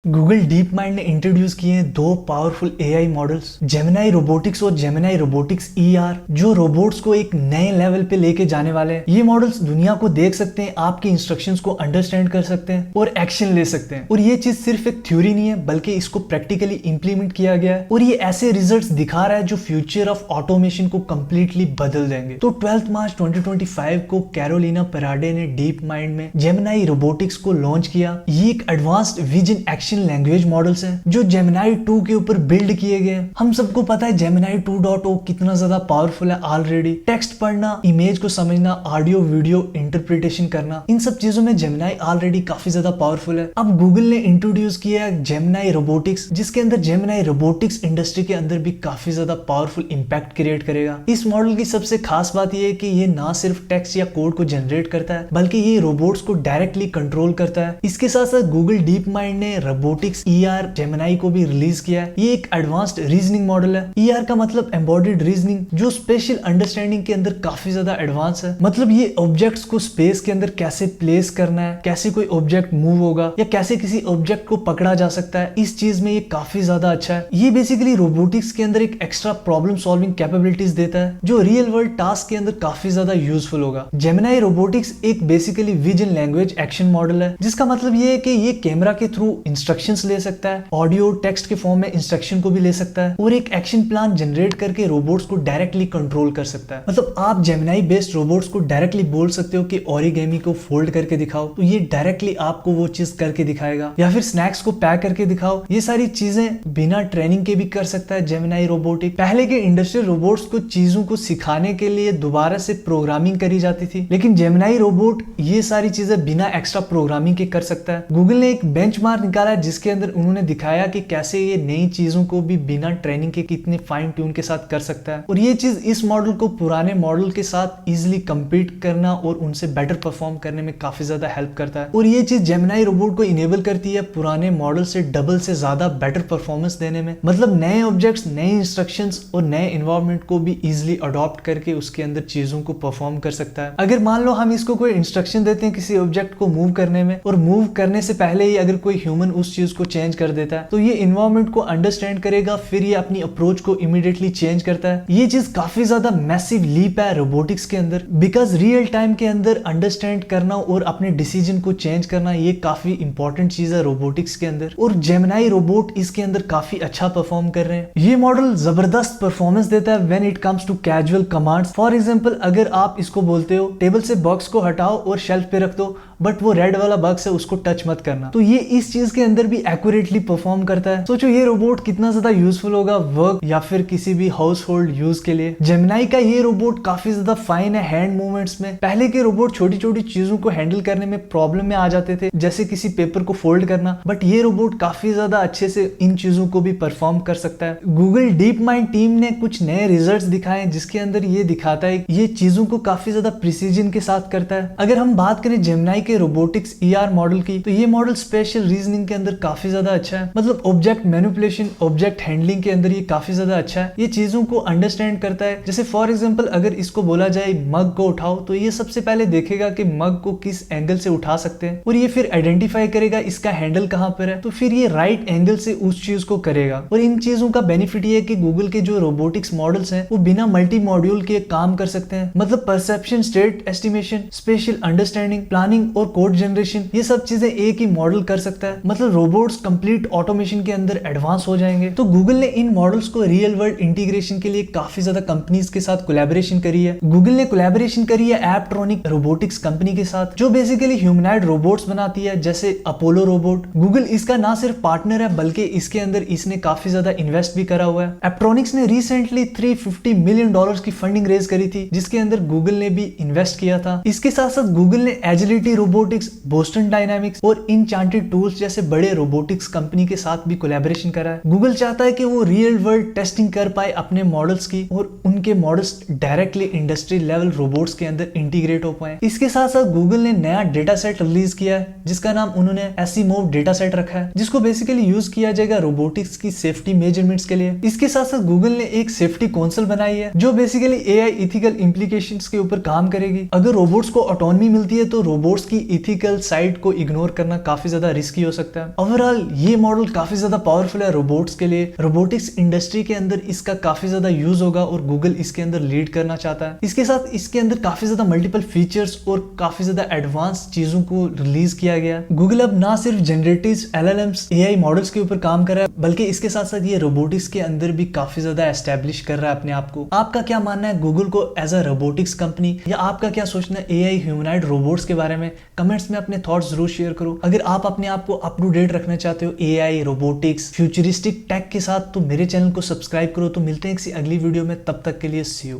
Google deep mind ने introduce किए हैं दो powerful AI models, Gemini robotics और जेमिनाई रोबोटिक्स ईआर, जो रोबोट्स को एक नए लेवल पे लेके जाने वाले हैं। ये मॉडल्स दुनिया को देख सकते हैं, आपके इंस्ट्रक्शंस को अंडरस्टैंड कर सकते हैं और एक्शन ले सकते हैं। और ये चीज सिर्फ एक थ्योरी नहीं है, बल्कि इसको प्रैक्टिकली इंप्लीमेंट किया गया है और ये ऐसे रिजल्ट्स दिखा रहा है जो फ्यूचर ऑफ ऑटोमेशन को कंप्लीटली बदल देंगे। तो 12 मार्च 2025 को कैरोलिना पेराडे ने डीप माइंड में जेमिनाई रोबोटिक्स को लॉन्च किया। ये एक advanced vision action language models हैं जो जेमिनाई 2 के ऊपर बिल्ड किए गए हैं। हम सबको पता है जेमिनाई 2.0 कितना ज्यादा पावरफुल है ऑलरेडी। टेक्स्ट पढ़ना, इमेज को समझना, ऑडियो वीडियो इंटरप्रिटेशन करना, इन सब चीजों में जेमिनाई ऑलरेडी काफी ज्यादा पावरफुल है। अब गूगल ने इंट्रोड्यूस किया जेमिनाई रोबोटिक्स, जिसके अंदर जेमिनाई रोबोटिक्स इंडस्ट्री के अंदर भी काफी ज्यादा पावरफुल इंपैक्ट क्रिएट करेगा। इस मॉडल की सबसे खास बात यह है कि ये ना सिर्फ टेक्स्ट या कोड को जनरेट करता है, बल्कि ये रोबोट्स को डायरेक्टली कंट्रोल करता है। इसके साथ साथ गूगल डीप माइंड ने रोबोटिक्स ईआर जेमिनाई को भी रिलीज किया है। ये एक एडवांस्ड रीजनिंग मॉडल है। ईआर का मतलब एम्बॉडिड रीजनिंग, जो स्पेशल अंडरस्टैंडिंग के अंदर काफी ज्यादा एडवांस है। मतलब ये ऑब्जेक्ट्स को स्पेस के अंदर कैसे प्लेस करना है, कैसे कोई ऑब्जेक्ट मूव होगा या कैसे किसी ऑब्जेक्ट को पकड़ा जा सकता है, इस चीज में ये काफी ज्यादा अच्छा है। ये बेसिकली रोबोटिक्स के अंदर एक एक्स्ट्रा प्रॉब्लम सॉल्विंग कैपेबिलिटीज देता है, जो रियल वर्ल्ड टास्क के अंदर काफी ज्यादा यूजफुल होगा। जेमिनाई रोबोटिक्स एक basically vision language action model है, जिसका मतलब ये है कि ये कैमरा के थ्रू इंस्ट्रक्शंस ले सकता है, ऑडियो टेक्स्ट के फॉर्म में इंस्ट्रक्शन को भी ले सकता है और एक एक्शन प्लान जनरेट करके रोबोट्स को डायरेक्टली कंट्रोल कर सकता है। मतलब आप जेमिनाई बेस्ड रोबोट्स को डायरेक्टली बोल सकते हो कि ओरिगेमी को फोल्ड करके दिखाओ, तो ये डायरेक्टली आपको वो चीज करके दिखाएगा, या फिर स्नैक्स को पैक करके दिखाओ। ये सारी चीजें बिना ट्रेनिंग के भी कर सकता है जेमिनाई रोबोटिक। पहले के इंडस्ट्रियल रोबोट्स को चीजों को सिखाने के लिए दोबारा से प्रोग्रामिंग करी जाती थी, लेकिन जेमिनाई रोबोट ये सारी चीजें बिना एक्स्ट्रा प्रोग्रामिंग के कर सकता है। गूगल ने एक बेंचमार्क निकाला है जिसके अंदर उन्होंने दिखाया कि कैसे ये नई चीजों को भी बिना ट्रेनिंग के कितने फाइन ट्यून के साथ कर सकता है। और ये चीज इस मॉडल को पुराने मॉडल के साथ इजिली कम्पीट करना और उनसे बेटर परफॉर्म करने में काफी ज्यादा हेल्प करता है। और ये चीज जेमिनाई रोबोट को इनेबल करती है पुराने मॉडल से डबल से ज्यादा बेटर परफॉर्मेंस देने में। मतलब नए ऑब्जेक्ट्स, नए इंस्ट्रक्शंस और नए एनवायरनमेंट को भी इजिली अडॉप्ट करके उसके अंदर चीजों को परफॉर्म कर सकता है। अगर मान लो हम इसको कोई इंस्ट्रक्शन देते हैं किसी ऑब्जेक्ट को मूव करने में, और मूव करने से पहले ही अगर कोई ह्यूमन उस चीज को चेंज कर देता है, तो ये एनवायरनमेंट को अंडरस्टैंड करेगा, फिर ये अपनी अप्रोच को इमीडिएटली चेंज करता है। ये चीज काफी ज्यादा मैसिव लीप है रोबोटिक्स के अंदर, बिकॉज रियल टाइम के अंदर अंडरस्टैंड करना और अपने डिसीजन को चेंज करना ये काफी इंपॉर्टेंट चीज है रोबोटिक्स के अंदर। और जेमिनाई रोबोट इसके अंदर काफी अच्छा परफॉर्म कर रहे हैं। ये मॉडल जबरदस्त परफॉर्मेंस देता है when it comes to casual commands. For example, अगर आप इसको बोलते हो टेबल से बॉक्स को हटाओ और शेल्फ पे रख दो, बट वो रेड वाला बॉक्स है उसको टच मत करना, तो ये इस चीज के अंदर भी एक्यूरेटली परफॉर्म करता है। सोचो ये रोबोट कितना ज्यादा यूजफुल होगा वर्क या फिर किसी भी हाउस होल्ड यूज के लिए। जेमिनाई का ये रोबोट काफी ज्यादा फाइन है हैंड मूवमेंट्स में। पहले के रोबोट छोटी छोटी चीजों को हैंडल करने में प्रॉब्लम में आ जाते थे, जैसे किसी पेपर को फोल्ड करना, बट ये रोबोट काफी ज्यादा अच्छे से इन चीजों को भी परफॉर्म कर सकता है। गूगल डीप माइंड टीम ने कुछ नए रिजल्ट्स दिखाए जिसके अंदर ये दिखाता है ये चीजों को काफी ज्यादा प्रिसीजन के साथ करता है। अगर हम बात करें जेमिनाई के रोबोटिक्स ईआर मॉडल की, तो ये मॉडल स्पेशल रीजनिंग के अंदर काफी ज्यादा अच्छा है। मतलब ऑब्जेक्ट मैनिपुलेशन, ऑब्जेक्ट हैंडलिंग के अंदर ये काफी ज्यादा अच्छा है। ये चीजों को अंडरस्टैंड करता है। जैसे फॉर एग्जांपल, अगर इसको बोला जाए मग को उठाओ, तो ये सबसे पहले देखेगा कि मग को किस एंगल से उठा सकते हैं, और ये फिर आइडेंटिफाई करेगा इसका हैंडल कहां पर है, तो फिर ये राइट एंगल से उस चीज को करेगा। और इन चीजों का बेनिफिट ये है कि गूगल के जो रोबोटिक्स मॉडल्स हैं वो बिना मल्टी मॉड्यूल के काम कर सकते हैं। मतलब perception, state estimation, special understanding, planning और कोड जनरेशन, ये सब चीजें एक ही मॉडल कर सकता है। मतलब रोबोट्स कंप्लीट ऑटोमेशन के अंदर एडवांस हो जाएंगे। तो गूगल ने इन मॉडल्स को रियल वर्ल्ड इंटीग्रेशन के लिए काफी ज्यादा कंपनीज के साथ कोलैबोरेशन करी है। गूगल ने कोलैबोरेशन करी है एप्ट्रॉनिक रोबोटिक्स कंपनी के साथ, जो बेसिकली ह्यूमनॉइड रोबोट्स बनाती है, जैसे अपोलो रोबोट। गूगल इसका ना सिर्फ पार्टनर है, बल्कि इसके अंदर इसने काफी ज्यादा इन्वेस्ट भी करा हुआ है। एप्ट्रॉनिक्स ने रिसेंटली $350 मिलियन की फंडिंग रेज करी थी, जिसके अंदर गूगल ने भी इन्वेस्ट किया था। इसके साथ साथ गूगल ने एजिलिटी रोबोटिक्स, बोस्टन डायनामिक्स और इनचांटेड टूल्स जैसे बड़े रोबोटिक्स कंपनी के साथ भी कोलैबोरेशन करा है। गूगल चाहता है कि वो रियल वर्ल्ड टेस्टिंग कर पाए अपने मॉडल्स की, और उनके models directly industry level robots के अंदर इंटीग्रेट हो पाए। इसके साथ साथ गूगल ने नया डेटा सेट रिलीज किया है, जिसका नाम उन्होंने एसीमोव डेटा सेट रखा है, जिसको बेसिकली यूज किया जाएगा रोबोटिक्स की सेफ्टी मेजरमेंट्स के लिए। इसके साथ साथ गूगल ने एक सेफ्टी काउंसिल बनाई है, जो बेसिकली एआई इथिकल इंप्लीकेशंस के ऊपर काम करेगी। अगर रोबोट्स को ऑटोनॉमी मिलती है, तो रोबोट्स की इथिकल साइड को इग्नोर करना काफी ज्यादा रिस्की हो सकता है। ओवरऑल ये मॉडल काफी ज्यादा पावरफुल है रोबोट्स के लिए। रोबोटिक्स इंडस्ट्री के अंदर इसका काफी ज्यादा यूज होगा और गूगल इसके अंदर लीड करना चाहता है। इसके साथ इसके अंदर काफी ज्यादा मल्टीपल फीचर्स और काफी ज्यादा एडवांस चीजों को रिलीज किया गया। गूगल अब ना सिर्फ जनरेटिव LLMs AI मॉडल्स के ऊपर काम कर रहा है, बल्कि इसके साथ साथ ये रोबोटिक्स के अंदर भी काफी ज्यादा एस्टेब्लिश कर रहा है अपने आप को। आपका क्या मानना है गूगल को एज अ रोबोटिक्स कंपनी, या आपका क्या सोचना है AI ह्यूमनॉइड रोबोट्स के बारे में? कमेंट्स में अपने थॉट्स जरूर शेयर करो। अगर आप अपने आप को अप टू डेट रखना चाहते हो AI रोबोटिक्स फ्यूचरिस्टिक टेक के साथ, तो मेरे चैनल को सब्सक्राइब करो। तो मिलते हैं किसी अगली वीडियो में, तब तक के लिए सी यू।